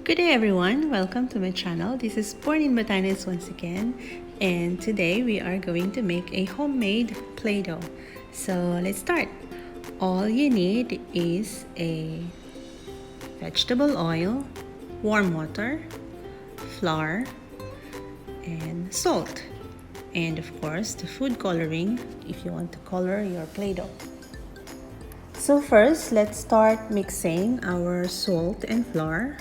Good day everyone, welcome to my channel. This is Born in Batanes once again, and today we are going to make a homemade Play-Doh. So let's start. All you need is a vegetable oil, warm water, flour, and salt. And of course, the food coloring if you want to color your Play-Doh. So first, let's start mixing our salt and flour.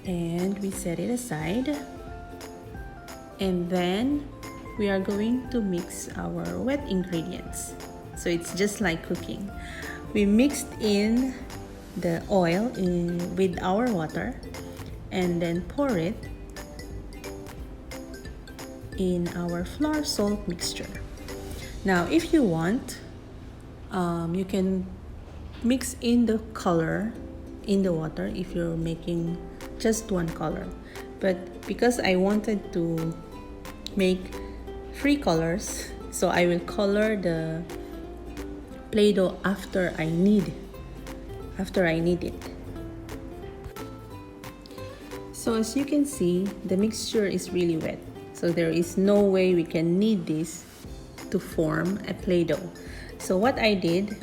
And we set it aside, and then we are going to mix our wet ingredients, so it's just like cooking. We mixed in the oil with our water and then pour it in our flour salt mixture. Now if you want, you can mix in the color in the water if you're making just one color, but because I wanted to make 3 colors, so I will color the Play-Doh after I need it. So as you can see, the mixture is really wet, so there is no way we can knead this to form a Play-Doh. So what I did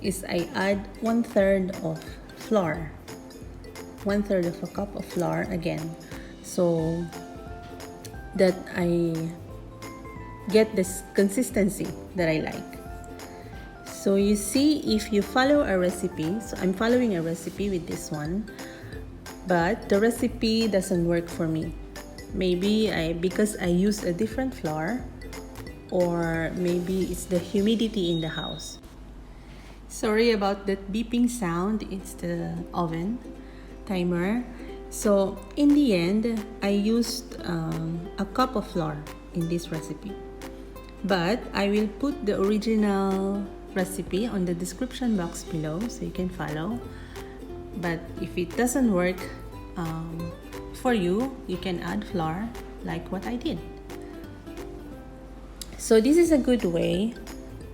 is I add 1/3 of flour, 1/3 of a cup of flour again, so that I get this consistency that I like. So you see, if you follow a recipe, so I'm following a recipe with this one, but the recipe doesn't work for me. Maybe because I use a different flour, or maybe it's the humidity in the house. Sorry about that beeping sound, it's the oven timer. So in the end, I used a cup of flour in this recipe, but I will put the original recipe on the description box below so you can follow. But if it doesn't work for you, you can add flour like what I did. So this is a good way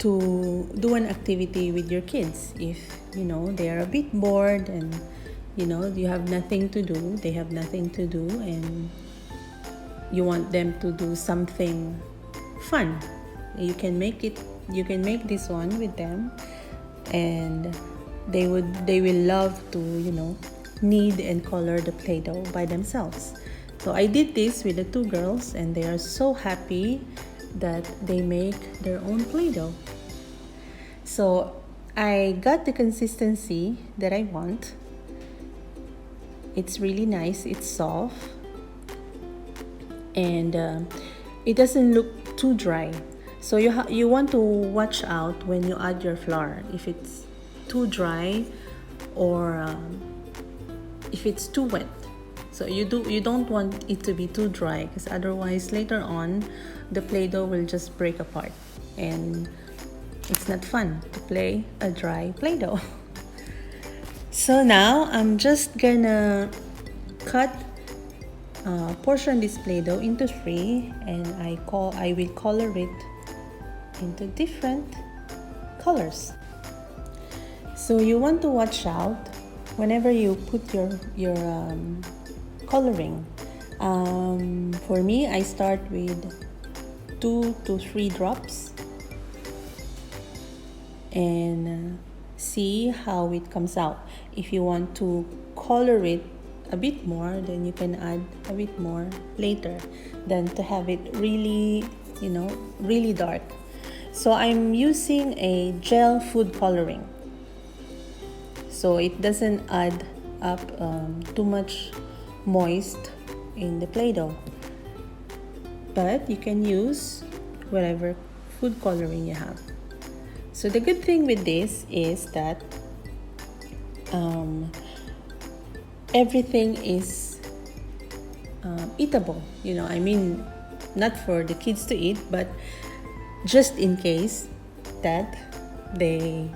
to do an activity with your kids if they are a bit bored and you have nothing to do, they have nothing to do, and you want them to do something fun. You can make this one with them, and they will love to knead and color the Play-Doh by themselves. So I did this with the 2 girls, and they are so happy that they make their own Play-Doh. So I got the consistency that I want. It's really nice, it's soft, and it doesn't look too dry. So you want to watch out when you add your flour, if it's too dry or if it's too wet. So you don't want it to be too dry, because otherwise later on the Play-Doh will just break apart, and it's not fun to play a dry Play-Doh. So now I'm just gonna portion this Play-Doh into 3, and I will color it into different colors. So you want to watch out whenever you put your coloring. For me, I start with 2 to 3 drops and see how it comes out. If you want to color it a bit more, then you can add a bit more later than to have it really really dark. So I'm using a gel food coloring, so it doesn't add up too much moist in the Play-Doh, but you can use whatever food coloring you have. So the good thing with this is that everything is eatable. I mean, not for the kids to eat, but just in case that they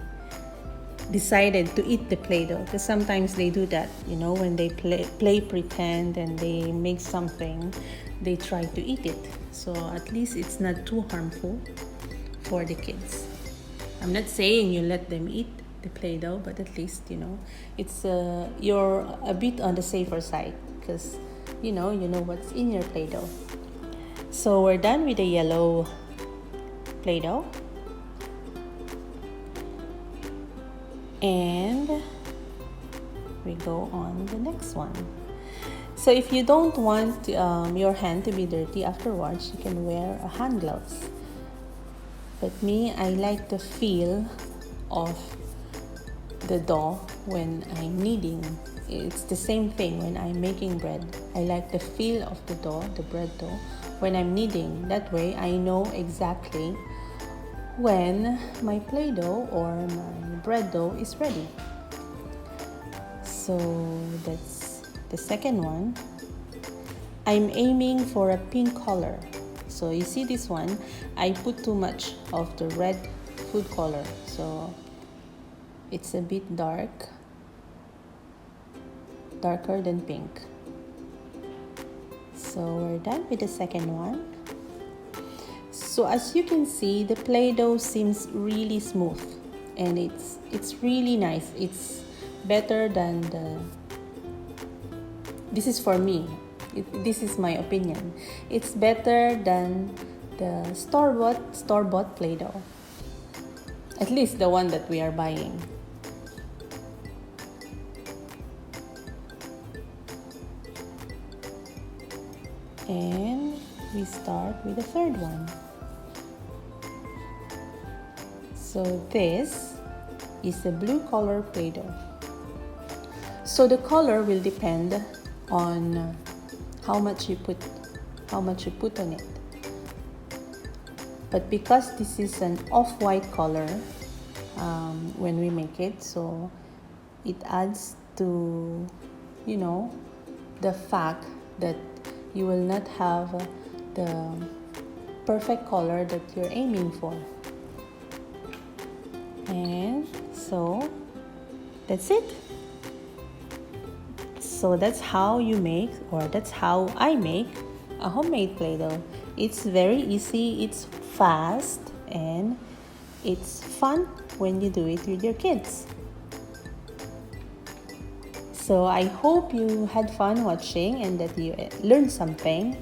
decided to eat the Play-Doh, because sometimes they do that, when they play pretend and they make something, they try to eat it. So at least it's not too harmful for the kids. I'm not saying you let them eat the Play-Doh, but at least, you know, it's you're a bit on the safer side because you know what's in your Play-Doh. So we're done with the yellow Play-Doh. And we go on the next one. So if you don't want your hand to be dirty afterwards, you can wear a hand gloves. But me, I like the feel of the dough when I'm kneading. It's the same thing when I'm making bread. I like the feel of the dough, the bread dough, when I'm kneading. That way I know exactly when my Play-Doh or my bread dough is ready. So that's the second one. I'm aiming for a pink color. So you see this one, I put too much of the red food color, so it's a bit darker than pink. So we're done with the second one. So as you can see, the Play-Doh seems really smooth and it's really nice. It's better than this is for me. This is my opinion. It's better than the store-bought Play-Doh. At least the one that we are buying. And we start with the third one. So this is a blue color Play-Doh. So the color will depend on how much you put on it. But because this is an off-white color when we make it, so it adds to, you know, the fact that you will not have the perfect color that you're aiming for. And so that's it. So that's how you make, or that's how I make a homemade Play-Doh. It's very easy, it's fast, and it's fun when you do it with your kids. So I hope you had fun watching and that you learned something.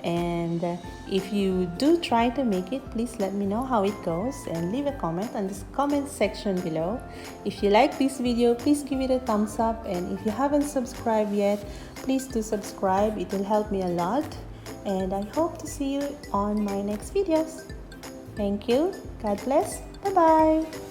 And if you do try to make it, please let me know how it goes and leave a comment on this comment section below. If you like this video, please give it a thumbs up, and if you haven't subscribed yet, please do subscribe. It will help me a lot, and I hope to see you on my next videos. Thank you. God bless. Bye-bye.